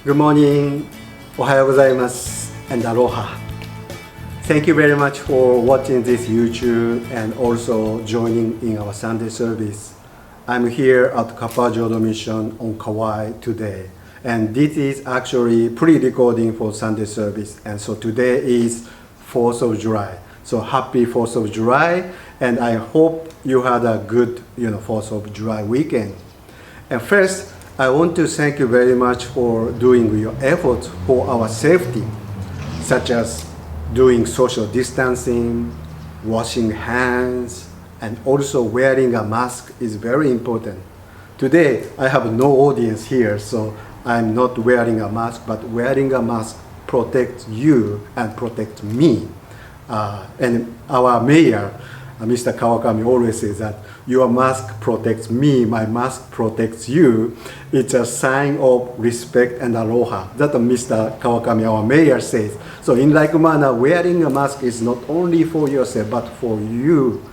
Good morning, ohayo gozaimasu, and aloha. Thank you very much for watching this YouTube and also joining in our Sunday service. I'm here at Kapaa Jodo mission on Kauai today. And this is actually pre-recording for Sunday service. And so today is 4th of July. So happy 4th of July. And I hope you had a good 4th of July weekend. And first, I want to thank you very much for doing your efforts for our safety, such as doing social distancing, washing hands, and also wearing a mask is very important. Today, I have no audience here, so I'm not wearing a mask, but wearing a mask protects you and protects me. And our mayor, Mr. Kawakami, always says that your mask protects me, my mask protects you. It's a sign of respect and aloha. That Mr. Kawakami, our mayor, says. So in like manner, wearing a mask is not only for yourself, but for you,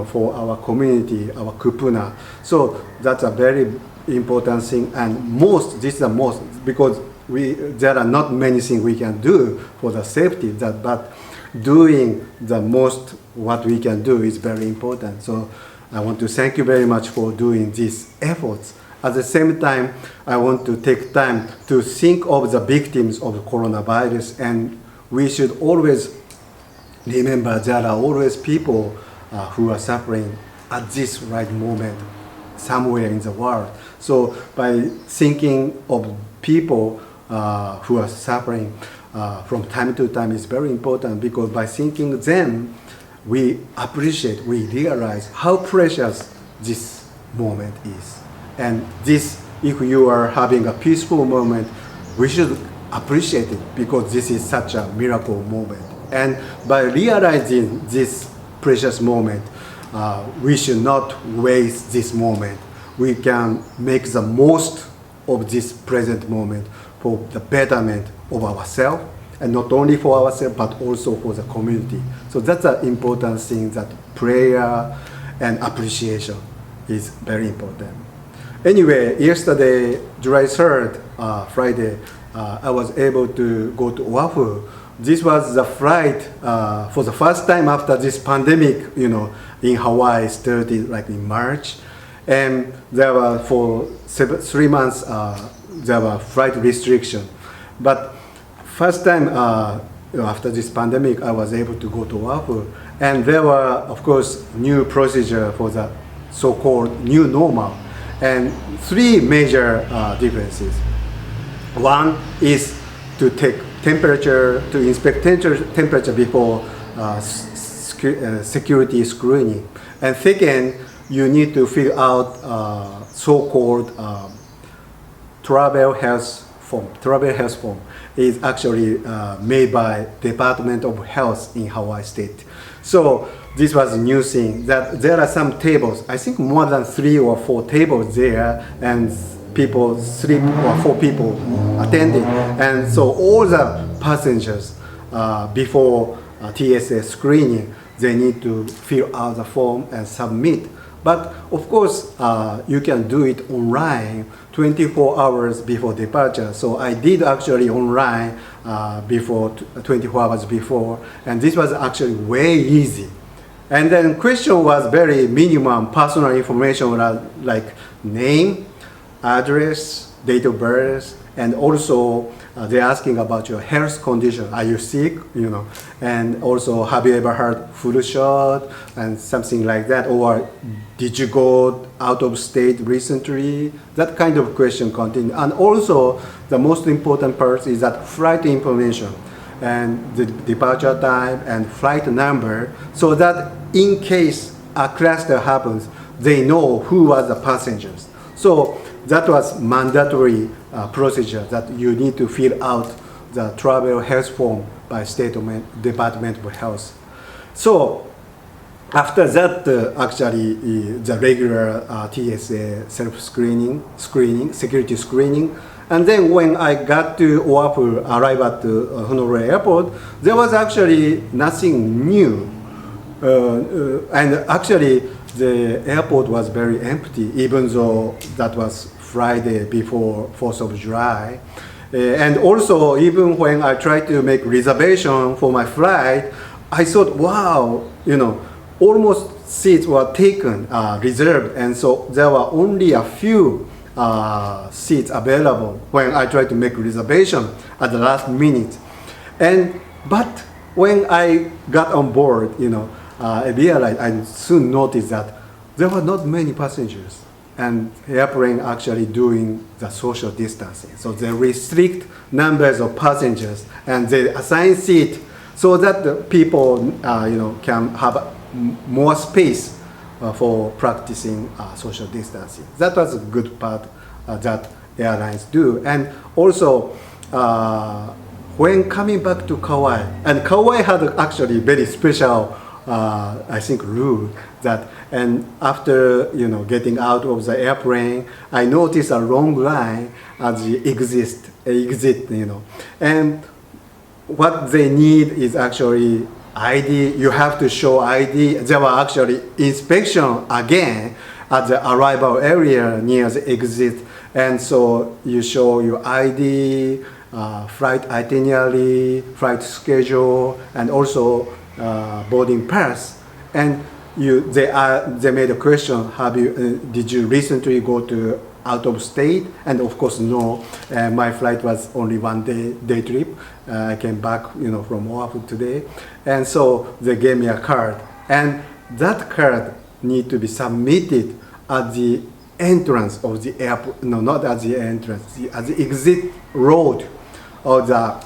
for our community, our kupuna. So that's a very important thing. And this is the most, because there are not many things we can do for the safety, but doing the most what we can do is very important. So I want to thank you very much for doing these efforts. At the same time, I want to take time to think of the victims of coronavirus, and we should always remember there are always people who are suffering at this right moment somewhere in the world. So by thinking of people who are suffering from time to time is very important, because by thinking them, we appreciate, we realize how precious this moment is. And this, if you are having a peaceful moment, we should appreciate it, because this is such a miracle moment. And by realizing this precious moment, we should not waste this moment. We can make the most of this present moment for the betterment of ourselves, and not only for ourselves, but also for the community. So that's an important thing, that prayer and appreciation is very important. Anyway, yesterday, July 3rd, Friday, I was able to go to Oahu. This was the flight for the first time after this pandemic, in Hawaii started like in March. And there were for 3 months, there were flight restriction. But first time after this pandemic, I was able to go to Oahu. And there were, of course, new procedure for the so-called new normal. And 3 major differences. One is to take temperature, to inspect temperature before security screening. And second, you need to fill out so-called travel health form. Travel health form is actually made by Department of Health in Hawaii State. So this was a new thing, that there are some tables, I think more than 3 or 4 tables there, and 3 or 4 people attending. And so all the passengers before TSA screening, they need to fill out the form and submit. But of course, you can do it online 24 hours before departure. So I did actually online before 24 hours before, and this was actually way easy. And then question was very minimum personal information, like name, address, date of birth, and also they're asking about your health condition. Are you sick? And also, have you ever had flu shot and something like that? Or did you go out of state recently? That kind of question continue. And also, the most important part is that flight information and the departure time and flight number, so that in case a cluster happens, they know who are the passengers. So that was mandatory procedure, that you need to fill out the travel health form by State Department of Health. So after that, actually, the regular TSA self-screening, security screening. And then when I got to Oahu, arrived at Honolulu Airport, there was actually nothing new. And actually, the airport was very empty, even though that was Friday before 4th of July. And also, even when I tried to make reservation for my flight, I thought, wow, almost seats were taken, reserved, and so there were only a few seats available when I tried to make reservation at the last minute. But when I got on board, I realized, I soon noticed that there were not many passengers, and the airplane actually doing the social distancing. So they restrict numbers of passengers and they assign seat so that the people, can have more space for practicing social distancing. That was a good part that airlines do. And also, when coming back to Kauai, and Kauai had actually very special, I think, rule that, and after getting out of the airplane, I noticed a long line at the exit, and what they need is actually ID. You have to show ID. There were actually inspection again at the arrival area near the exit, and so you show your ID, flight itinerary, flight schedule, and also boarding pass. And they made a question: did you recently go to out of state? And of course, no. My flight was only one day trip. I came back, from Oahu today, and so they gave me a card, and that card need to be submitted at the entrance of the airport. No, not at the entrance, at the exit road of the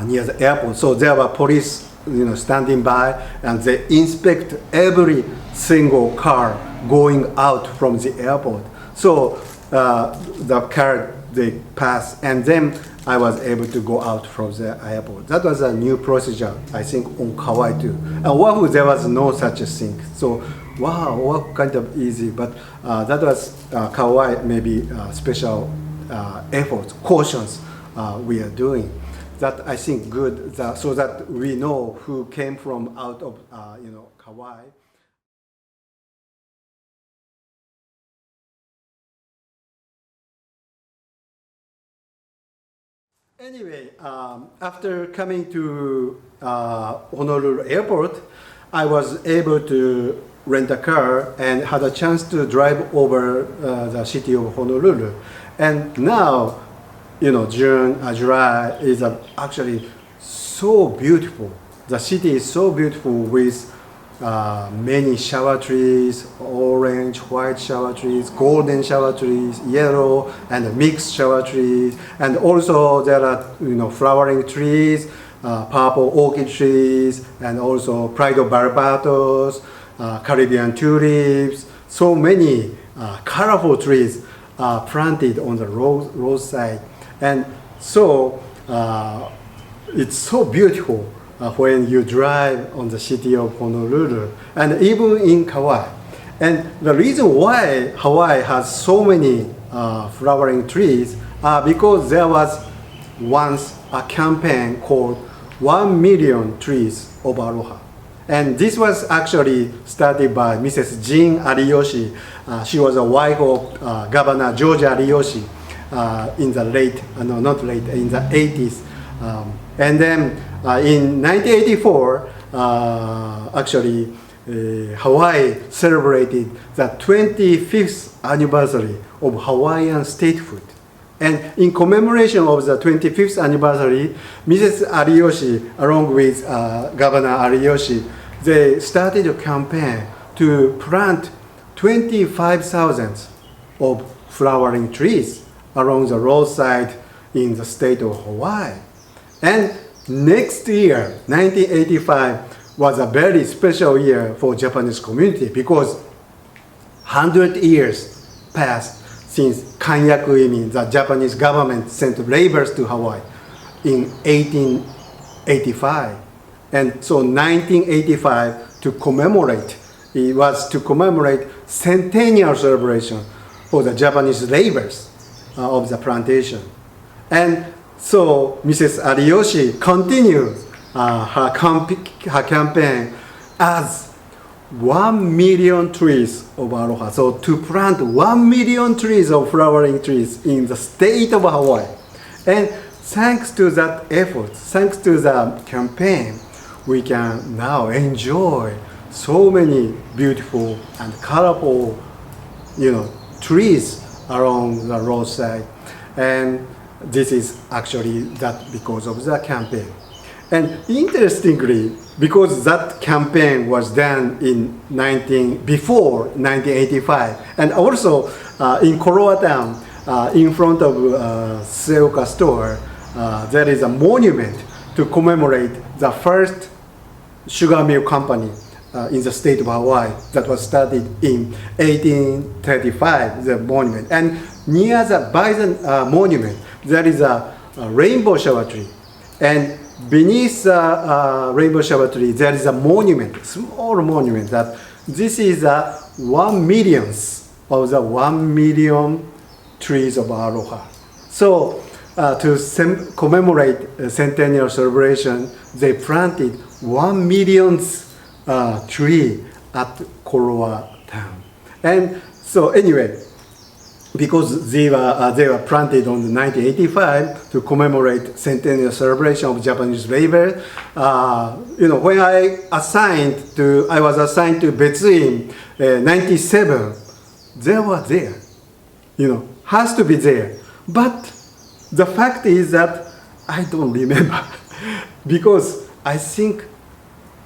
near the airport. So there were police, standing by, and they inspect every single car going out from the airport. So the card they pass, and then I was able to go out from the airport. That was a new procedure, I think, on Kauai too. And Oahu, there was no such a thing. So, wow, what kind of easy, but that was Kauai, maybe special efforts, cautions we are doing. That I think good, so that we know who came from out of, Kauai. Anyway, after coming to Honolulu Airport, I was able to rent a car and had a chance to drive over the city of Honolulu. And now, June, July is actually so beautiful. The city is so beautiful with many shower trees, orange, white shower trees, golden shower trees, yellow, and mixed shower trees. And also there are flowering trees, purple orchid trees, and also Pride of Barbados, Caribbean tulips. So many colorful trees planted on the roadside. And so it's so beautiful when you drive on the city of Honolulu, and even in Kauai. And the reason why Hawaii has so many flowering trees because there was once a campaign called 1 million trees of Aloha. And this was actually started by Mrs. Jean Ariyoshi. She was a wife of Governor George Ariyoshi in the in the 80s. And then in 1984, actually, Hawaii celebrated the 25th anniversary of Hawaiian statehood. And in commemoration of the 25th anniversary, Mrs. Ariyoshi, along with Governor Ariyoshi, they started a campaign to plant 25,000 of flowering trees along the roadside in the state of Hawaii. And next year, 1985, was a very special year for Japanese community because 100 years passed since Kanyaku-imi, the Japanese government sent laborers to Hawaii in 1885. And so 1985, it was to commemorate centennial celebration for the Japanese laborers of the plantation. And so Mrs. Ariyoshi continues her campaign as 1 million trees of Aloha. So to plant 1 million trees of flowering trees in the state of Hawaii. And thanks to that effort, thanks to the campaign, we can now enjoy so many beautiful and colorful, trees along the roadside. And this is actually that because of the campaign. And interestingly, because that campaign was done before 1985, and also in Korowa Town, in front of Sueko store, there is a monument to commemorate the first sugar mill company in the state of Hawaii that was started in 1835, the monument. And by the monument, there is a rainbow shower tree. And beneath the rainbow shower tree, there is a monument, small monument, that this is a 1 millionth of the 1 million trees of Aloha. So to commemorate centennial celebration, they planted 1 millionth tree at Korowa Town. And so anyway, because they were planted on the 1985 to commemorate centennial celebration of Japanese labor. When I was assigned to Betsuin 97, they were there. Has to be there. But the fact is that I don't remember because I think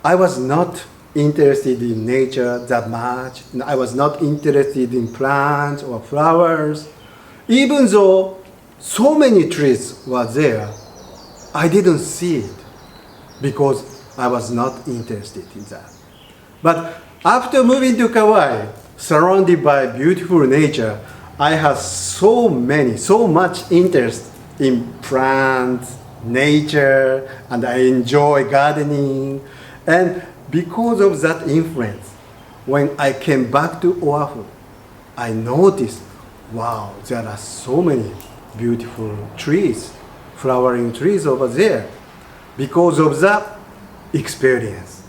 I was not interested in nature that much. I was not interested in plants or flowers. Even though so many trees were there, I didn't see it because I was not interested in that. But after moving to Kauai, surrounded by beautiful nature, I had so much interest in plants, nature, and I enjoy gardening. And because of that influence, when I came back to Oahu, I noticed, wow, there are so many beautiful trees, flowering trees over there, because of that experience.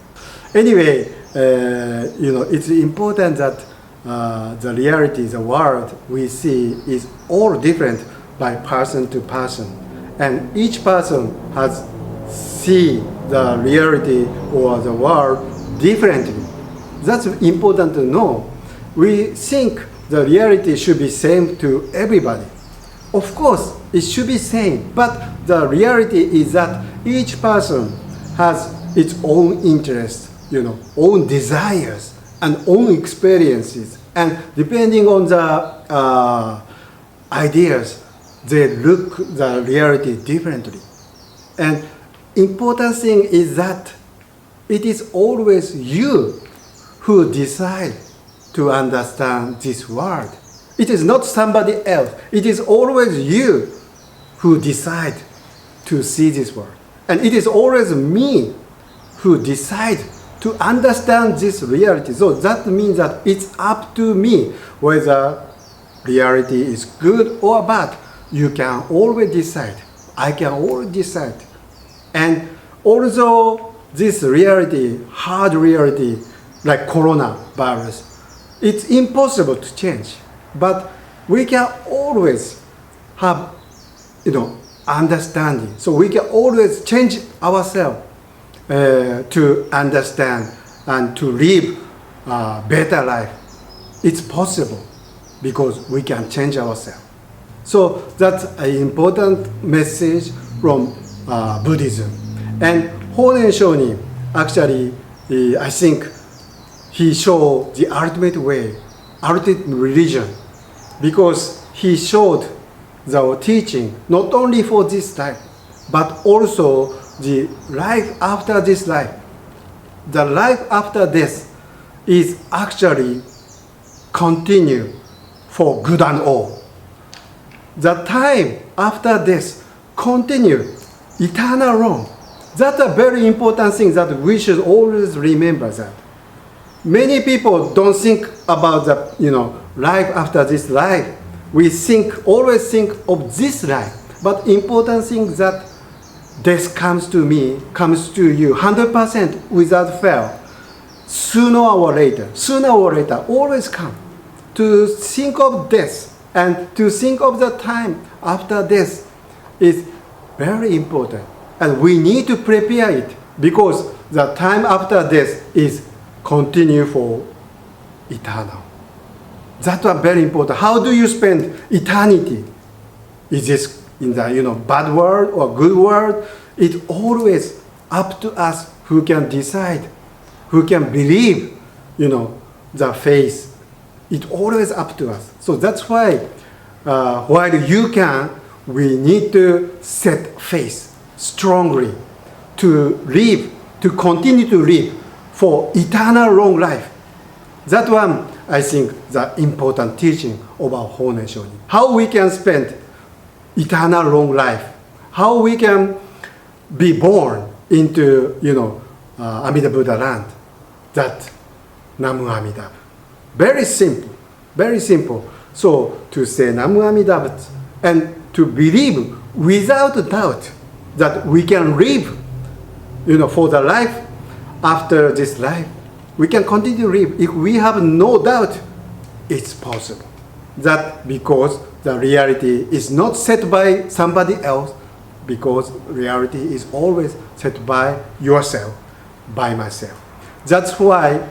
Anyway, it's important that the reality, the world we see is all different by person to person. And each person has see the reality or the world differently. That's important to know. We think the reality should be same to everybody. Of course, it should be same, but the reality is that each person has its own interests, own desires and own experiences. And depending on the ideas, they look the reality differently. And important thing is that it is always you who decide to understand this world. It is not somebody else. It is always you who decide to see this world. And it is always me who decide to understand this reality. So that means that it's up to me whether reality is good or bad. You can always decide. I can always decide. And although this reality, hard reality, like coronavirus, it's impossible to change. But we can always have, understanding. So we can always change ourselves to understand and to live a better life. It's possible because we can change ourselves. So that's an important message from Buddhism. And Hōnen Shonin, actually, I think he showed the ultimate way, ultimate religion, because he showed the teaching not only for this life, but also the life after this life. The life after death is actually continue for good and all. The time after death continue eternal on. That's a very important thing that we should always remember that. Many people don't think about the life after this life. We always think of this life. But important thing that death comes to me, comes to you 100% without fail. Sooner or later, always come. To think of death and to think of the time after death is very important. And we need to prepare it because the time after death is continue for eternal. That's very important. How do you spend eternity? Is this in the bad world or good world? It's always up to us who can decide, who can believe, the faith. It's always up to us. So that's why while you can, we need to set faith strongly to live, to continue to live for eternal long life. That one, I think, the important teaching about Hōnen Shonin. How we can spend eternal long life. How we can be born into, Amida Buddha land. That Namu Amida. Very simple. Very simple. So to say Namu Amida and to believe without doubt that we can live, for the life after this life. We can continue to live. If we have no doubt, it's possible. That because the reality is not set by somebody else, because reality is always set by yourself, by myself. That's why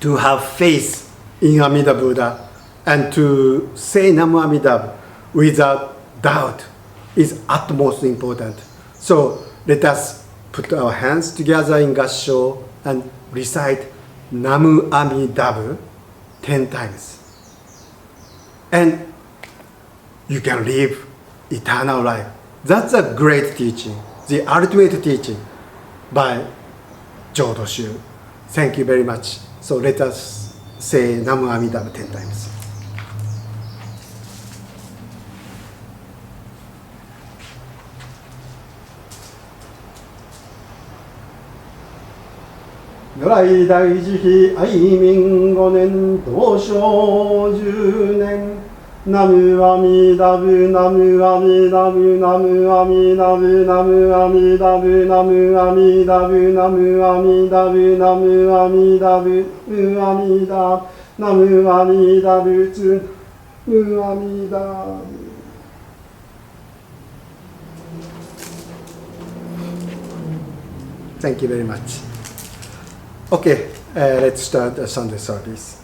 to have faith in Amida Buddha and to say Namu Amida without doubt is utmost important. So let us put our hands together in Gassho and recite Namu Amida 10 times. And you can live eternal life. That's a great teaching, the ultimate teaching by Jodo Shu. Thank you very much. So let us say Namu Amida 10 times. Yorai Daiji Aimin Gonen Dosho Junen Namu Amida Bu Namu Amida Bu Namu Amida Bu Namu Amida Bu Namu Amida Bu Namu Amida Bu Namu Amida Bu Amida Namu Amida Bu Namu Amida. Thank you very much. Okay, let's start the Sunday service.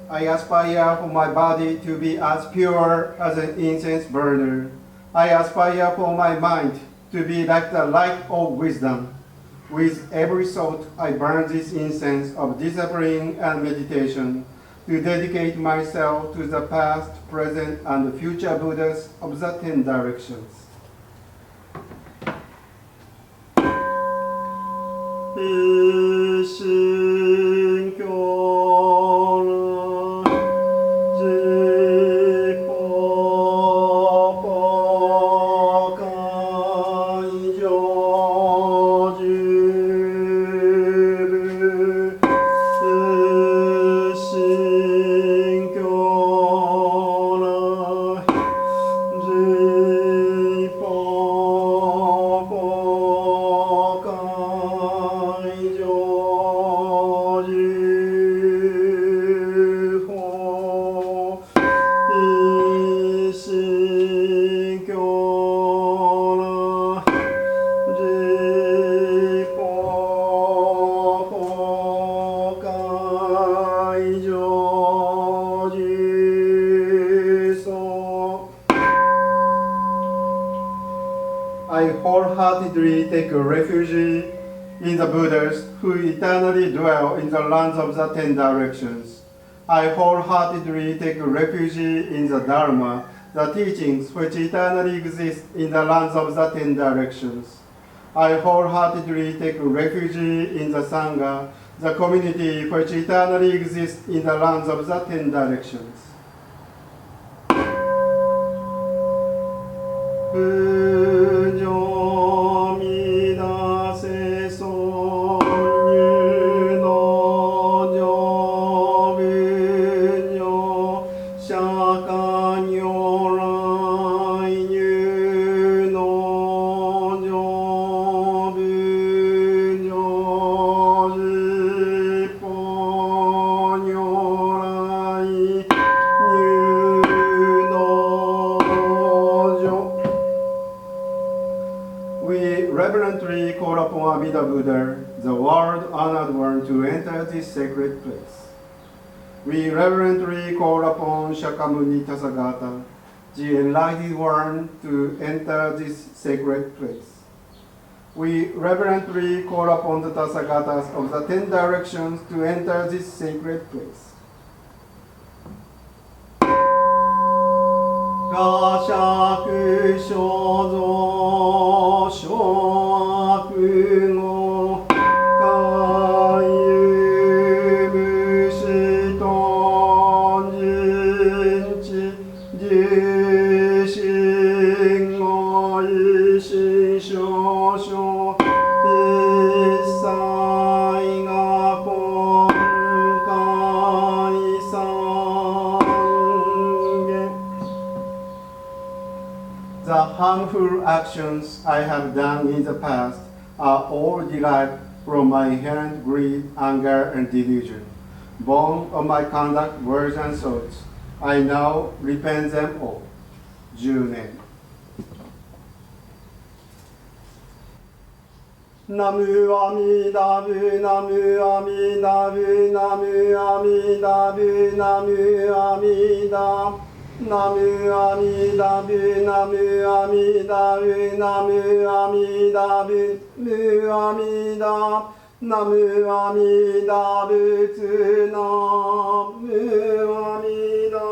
I aspire for my body to be as pure as an incense burner. I aspire for my mind to be like the light of wisdom. With every thought, I burn this incense of discipline and meditation to dedicate myself to the past, present, and future Buddhas of the 10 directions. I wholeheartedly take refuge in the Buddhas who eternally dwell in the lands of the 10 directions. I wholeheartedly take refuge in the Dharma, the teachings which eternally exist in the lands of the 10 directions. I wholeheartedly take refuge in the Sangha, the community which eternally exists in the lands of the 10 directions. Amida Buddha, the world-honored one, to enter this sacred place. We reverently call upon Shakyamuni Tathagata, the enlightened one, to enter this sacred place. We reverently call upon the Tatthagatas of the 10 directions to enter this sacred place. Gashaku shozo shoaku kayu mushi tonjinchi jishin go ishin shosho isai ga konkai Sange-ge. The harmful actions I have done in the past are all derived from my inherent greed, anger, and delusion. Born of my conduct, words, and thoughts, I now repent them all. Junen. Namu Amida Bu, Namu Amida Bu, Namu Amida Bu, Namu Amida. Namu Amida Bu, Namu Amida Bu, Namu Amida Bu, Mu Amida, Namu Amida Butsu Nam, Mu Amida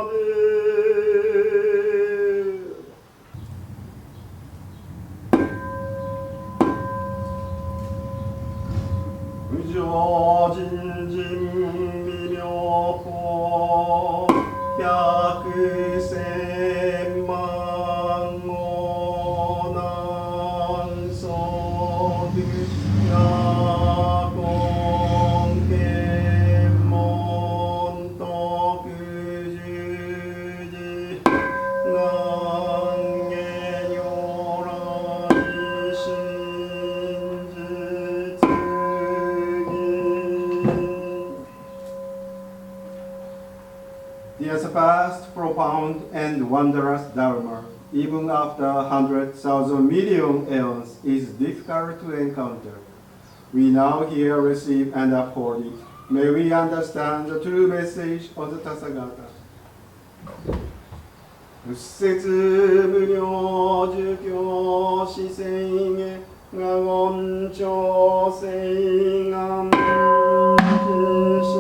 Bu. Jojin Mimyopo 百千万語南宋具が根検門徳十字南下如来真実義 There's a vast, profound, and wondrous Dharma, even after 100,000 million aeons, is difficult to encounter. We now here receive and uphold it. May we understand the true message of the Tathagata. 仏説無量寿教四聖下我言長聖願騎士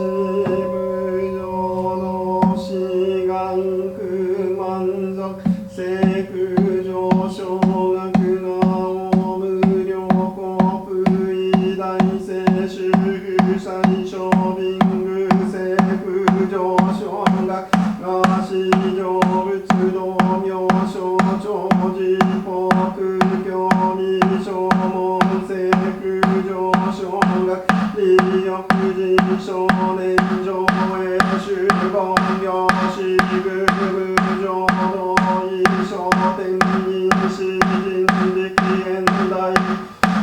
無常の志願苦満足聖空上昇学が無量国威大聖主最小貧愚聖空上昇学が史上仏道明称長寺法空教未正門聖空上昇学利欲人少年上へ修言行士愚無常道異小天人詩人力現代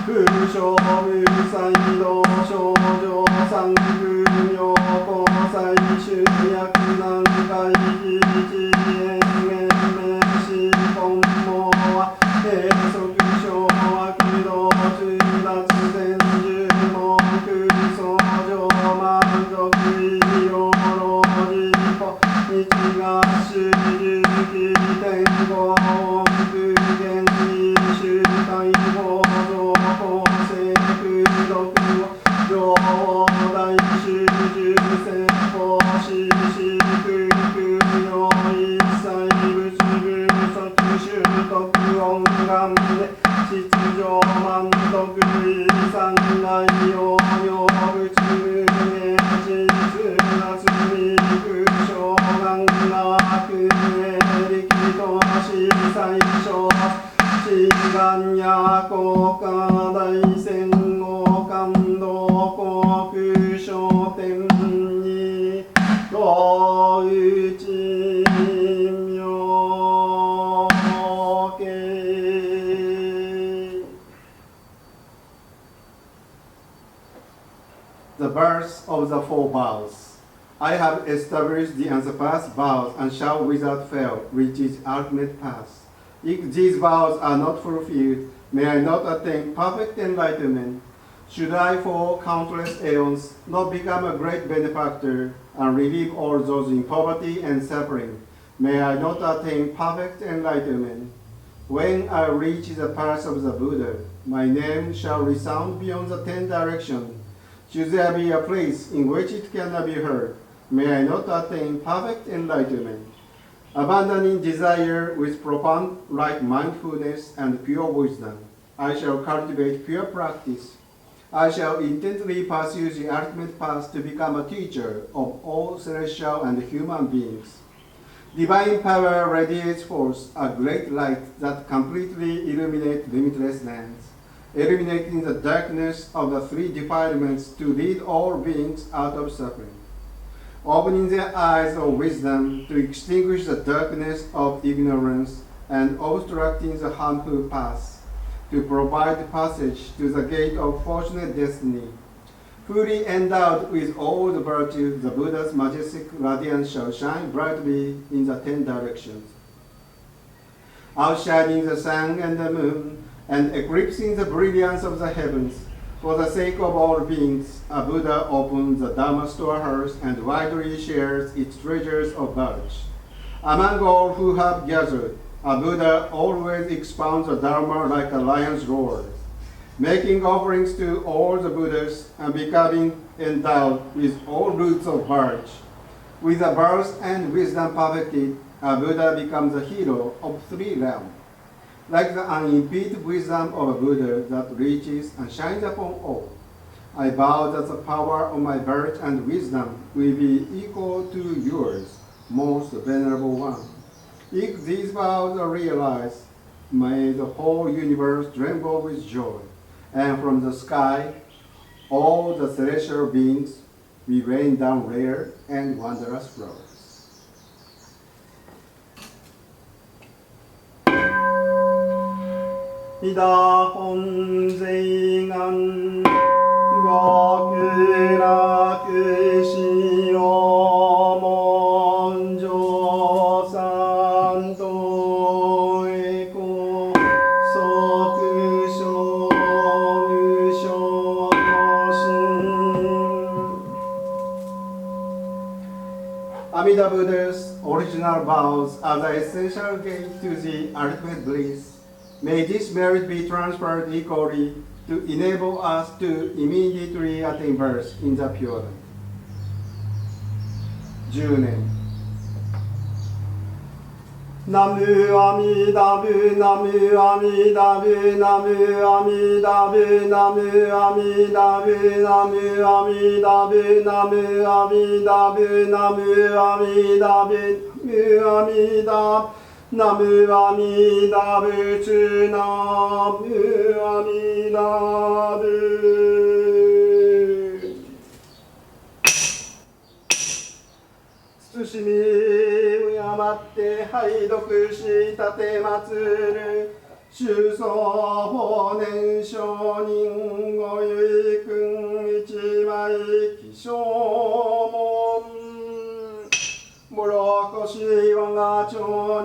空小無才道少女三空妙高祭集約難解一縁縁名詞本網は閉塞小悪道中脱前十文空想上満足医療日が主流期天候不言に主体合造公正空毒上大主従先方死死空空用一切物部即習得音願で秩序満徳遺産内容用物部名実夏に空小願学名力と死最小志願や国家大戦後感動国書店にごうち妙形 The birth of the four vows. I have established the unsurpassed vows and shall without fail reach its ultimate path. If these vows are not fulfilled, may I not attain perfect enlightenment. Should I for countless aeons not become a great benefactor and relieve all those in poverty and suffering, may I not attain perfect enlightenment. When I reach the path of the Buddha, my name shall resound beyond the 10 directions. Should there be a place in which it cannot be heard, may I not attain perfect enlightenment. Abandoning desire with profound right mindfulness and pure wisdom, I shall cultivate pure practice. I shall intently pursue the ultimate path to become a teacher of all celestial and human beings. Divine power radiates forth a great light that completely illuminates limitless lands, eliminating the darkness of the three defilements to lead all beings out of suffering, opening their eyes of wisdom to extinguish the darkness of ignorance and obstructing the harmful paths, to provide passage to the gate of fortunate destiny. Fully endowed with all the virtues, the Buddha's majestic radiance shall shine brightly in the 10 directions, outshining the sun and the moon, and eclipsing the brilliance of the heavens. For the sake of all beings, a Buddha opens the Dharma storehouse and widely shares its treasures of virtue. Among all who have gathered, a Buddha always expounds the Dharma like a lion's roar, making offerings to all the Buddhas and becoming endowed with all roots of virtue. With the birth and wisdom perfected, a Buddha becomes a hero of 3 realms. Like the unimpeded wisdom of a Buddha that reaches and shines upon all, I vow that the power of my virtue and wisdom will be equal to yours, most venerable one. If these vows are realized, may the whole universe tremble with joy, and from the sky, all the celestial beings will rain down rare and wondrous flowers. Ida Honzei-ge Gokuraku Shiyomon Josan Toeko Sokusho Musho Amida Buddha's original vows are the essential gate to the ultimate bliss. May this merit be transferred equally to enable us to immediately attain birth in the pure land. Junen. Namu Amida Bu, Namu Amida Bu, Namu Amida Bu, Namu Amida Bu, Namu Amida Bu, Namu Amida Bu, Namu Amida Bu, Namu Amida. Namu Amida Butsu, Namu Amida Bu. 慎み敬って拝読し立て祀る宗祖法然上人ご遺君一枚Kishomonもろこし我が町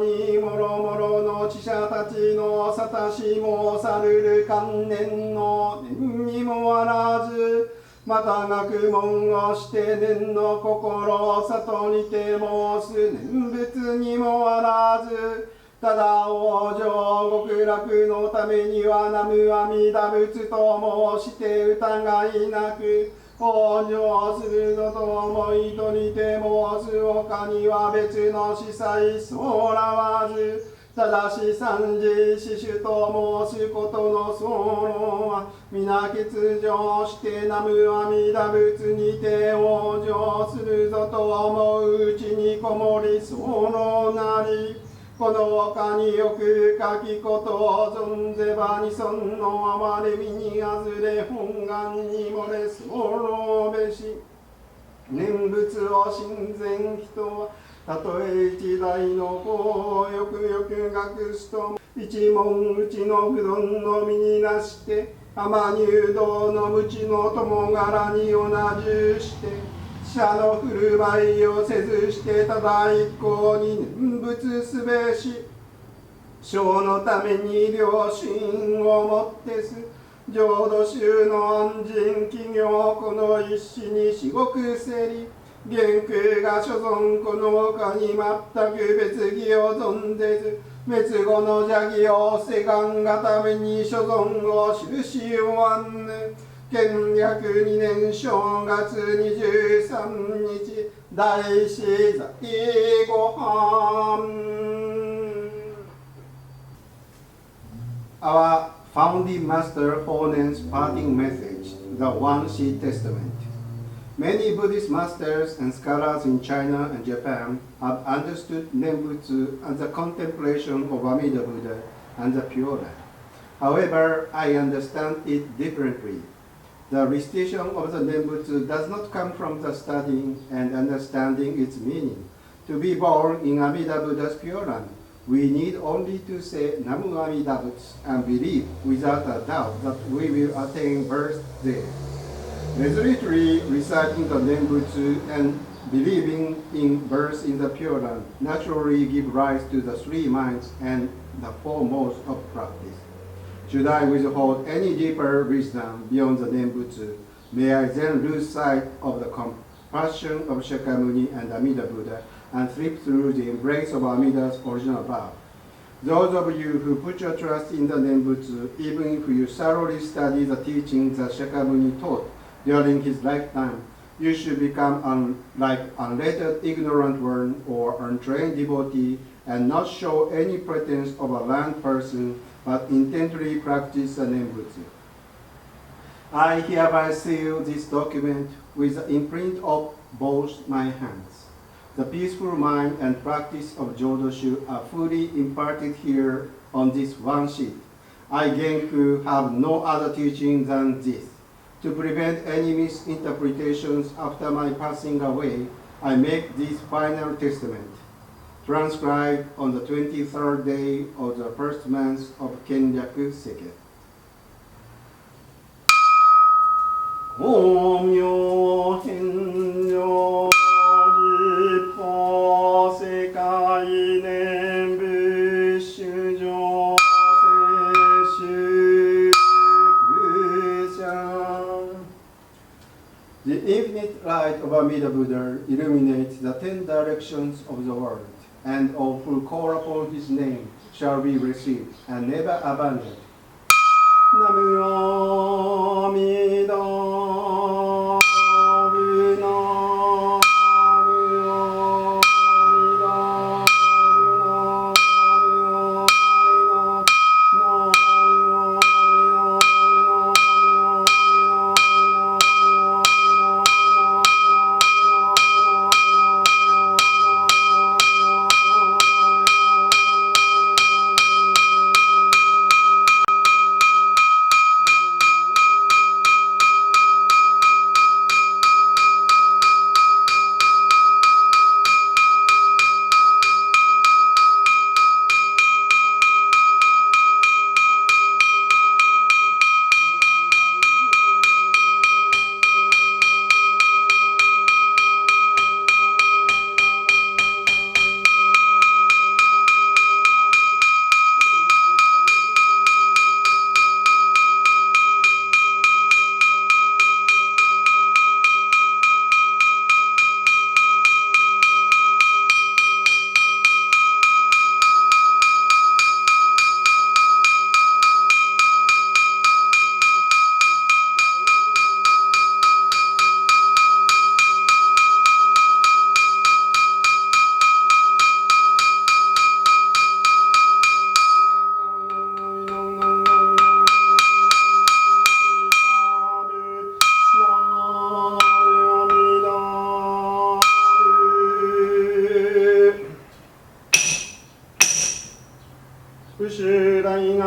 にもろもろの知者たちのさたしもさるる観念の念にもあらずまた学問をして念の心を里にて申す念仏にもあらず、ただ往生極楽のためには南無阿弥陀仏と申して疑いなく往生するぞと思いとにて申す他には別の司祭そうらわず、ただし三次四種と申すことの総論は皆欠如して南無阿弥陀仏にて往生するぞと思ううちにこもり総論なり、この他によく書きことを存ぜばにそんの哀れみにあずれ本願に漏れ候べし、念仏を親善人はたとえ一代の子をよくよく学すと一門うちの不丼の身になして天入道の無知の友柄に同じして者の振る舞いをせずしてただ一向に念仏すべし、生のために良心をもってす浄土宗の安心企業この一子に至極せり、元空が所存この他に全く別義を存ぜず滅後の邪義をせがんがために所存を印をあんぬ。建暦2年正月23日大師座ご飯。Our founding master Hōnen's parting message, the One Sheet Testament. Many Buddhist masters and scholars in China and Japan have understood Nenbutsu as the contemplation of Amida Buddha and the Pure Land. However, I understand it differently. The recitation of the Nenbutsu does not come from the studying and understanding its meaning. To be born in Amida Buddha's Pure Land, we need only to say Namu Amida Butsu and believe without a doubt that we will attain birth there. Resolutely reciting the Nenbutsu and believing in birth in the Pure Land naturally give rise to the three minds and the foremost of practice. Should I withhold any deeper wisdom beyond the Nenbutsu, may I then lose sight of the compassion of Shakyamuni and Amida Buddha and slip through the embrace of Amida's original vow. Those of you who put your trust in the Nenbutsu, even if you thoroughly study the teachings that Shakyamuni taught during his lifetime, you should become like unlettered ignorant one or untrained devotee and not show any pretense of a learned person, but intently practice the Nenbutsu. I hereby seal this document with the imprint of both my hands. The peaceful mind and practice of Jodo are fully imparted here on this one sheet. I, Genku, have no other teaching than this. To prevent any misinterpretations after my passing away, I make this final testament, transcribed on the 23rd day of the first month of Kenryaku Seke. 法明遍上十法世界念仏主上聖主空者 The infinite light of Amida Buddha illuminates the 10 directions of the world, and all who call upon his name shall be received and never abandoned. Namu Amida Buddha.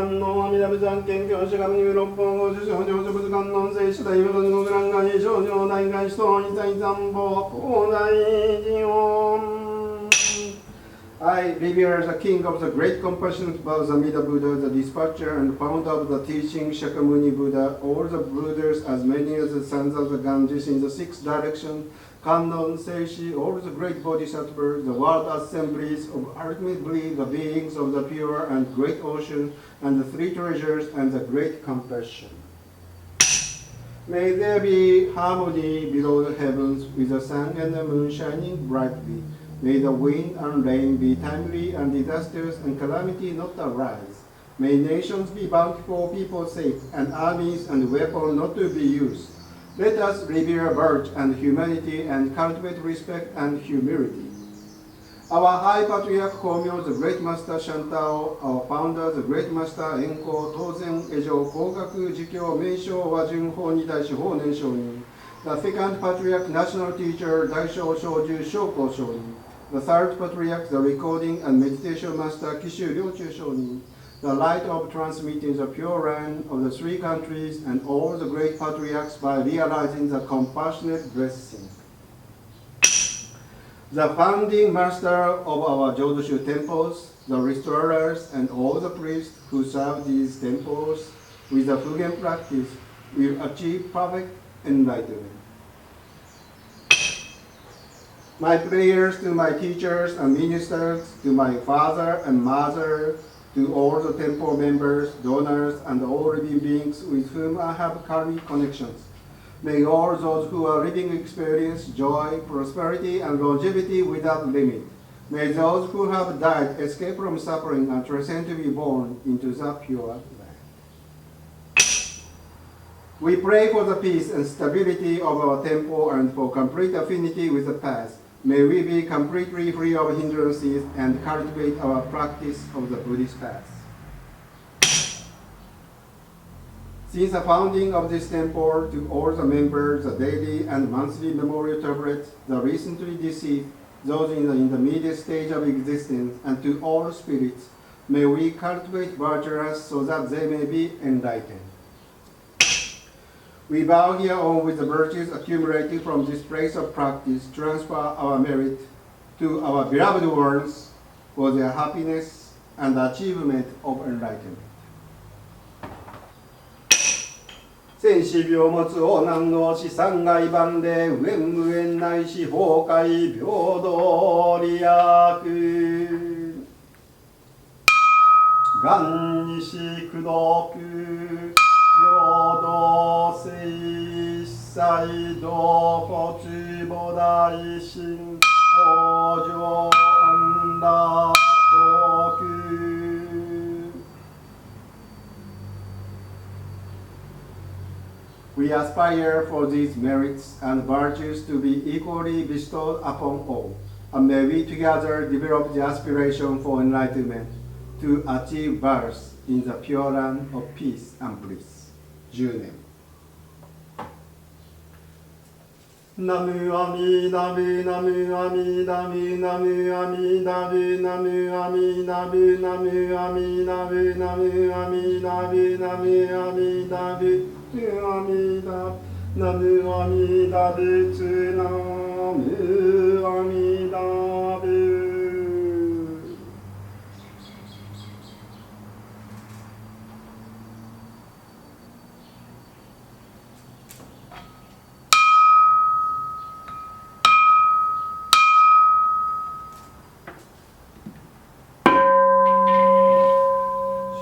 観音阿弥陀仏案件教師神六本五十少女仏観音聖主大無論五覧外少女大外子等二在残暴広大寺音 I revere the king of the great compassionate Vows, Amida Buddha, the dispatcher and founder of the teaching Shakyamuni Buddha, all the Buddhas, as many as the sons of the Ganges in the sixth direction, Kannon, Seishi, all the great Bodhisattvas, the world assemblies of ultimately the beings of the pure and great ocean, and the three treasures and the great compassion. May there be harmony below the heavens with the sun and the moon shining brightly. May the wind and rain be timely and disasters and calamity not arise. May nations be bountiful, people safe, and armies and weapons not to be used. Let us revere virtue and humanity and cultivate respect and humility. Our High Patriarch Komyo, the Great Master Shantao, our founder, the Great Master Enko, Tozen, Ejo, Kogaku, Jikyo, Meisho, Wajun, Hōni, Daishi, Hōnen, Shonin. The second Patriarch, National Teacher, Daisho, Shoju, Shoko, Shonin. The third Patriarch, the Recording and Meditation Master, Kishu, Ryochu, Shonin. The light of transmitting the pure rain of the three countries and all the great patriarchs by realizing the compassionate blessing. The founding master of our Jodoshu temples, the restorers, and all the priests who serve these temples with the Fugen practice will achieve perfect enlightenment. My prayers to my teachers and ministers, to my father and mother, to all the temple members, donors, and all living beings with whom I have karmic connections. May all those who are living experience joy, prosperity, and longevity without limit. May those who have died escape from suffering and transcend to be born into the pure land. We pray for the peace and stability of our temple and for complete affinity with the past. May we be completely free of hindrances and cultivate our practice of the Buddhist path. Since the founding of this temple, to all the members, the daily and monthly memorial tablets, the recently deceased, those in the intermediate stage of existence, and to all spirits, may we cultivate virtues so that they may be enlightened. We bow here on with the virtues accumulated from this place of practice, transfer our merit to our beloved ones for their happiness and achievement of enlightenment. 先死病持つ大難の資産外版で無縁無縁ないし崩壊平等利益願にし功徳平等性才道法中菩提心往生安楽幸福 We aspire for these merits and virtues to be equally bestowed upon all, and may we together develop the aspiration for enlightenment to achieve birth in the pure land of peace and bliss. Junen. Namu Amida Bu, Namu Amida Bu, Namu Amida Bu, Namu Amida Bu, Namu Amida Bu, Namu Amida Bu, Namu Amida Bu. Amida, Namu Amida Betsu, Namu Amida Bu.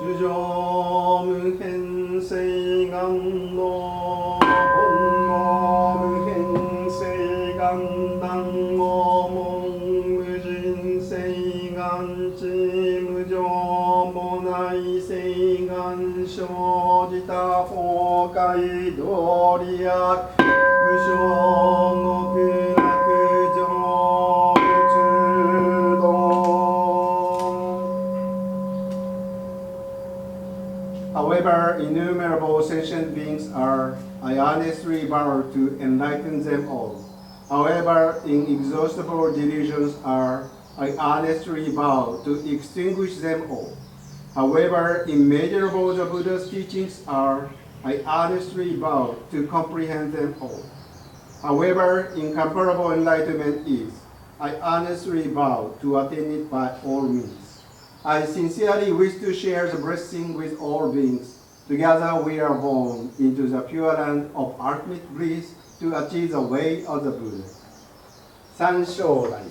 Shujo Muhen Seigan no Hongo Muhen Seigan Dango Mon Mujin Seigan Chi Mujo Monai Seigan Shojita Hokai Doriak Musho Goku Jo However, innumerable sentient beings are, I honestly vow to enlighten them all. However, inexhaustible delusions are, I honestly vow to extinguish them all. However immeasurable the Buddha's teachings are, I honestly vow to comprehend them all. However incomparable enlightenment is, I honestly vow to attain it by all means. I sincerely wish to share the blessing with all beings. Together we are born into the pure land of ultimate bliss to achieve the way of the Buddha. Sanshorai.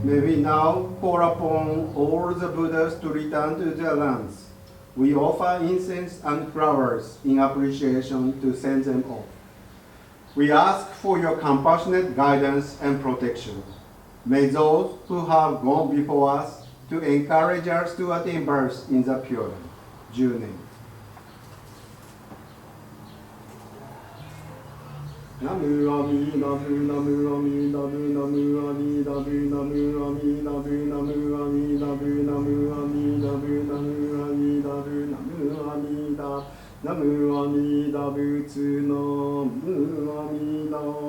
May we now call upon all the Buddhas to return to their lands. We offer incense and flowers in appreciation to send them off. We ask for your compassionate guidance and protection. May those who have gone before us to encourage us to attain birth in the pure land. Junen. Namu Amida Bu, Namu Amida Bu, Namu Amida Bu, Namu Amida Bu, Namu Amida Bu, Namu Amida Bu, Namu Amida Bu, Namu Amida, Namu Amida Butsu, Namu Amida.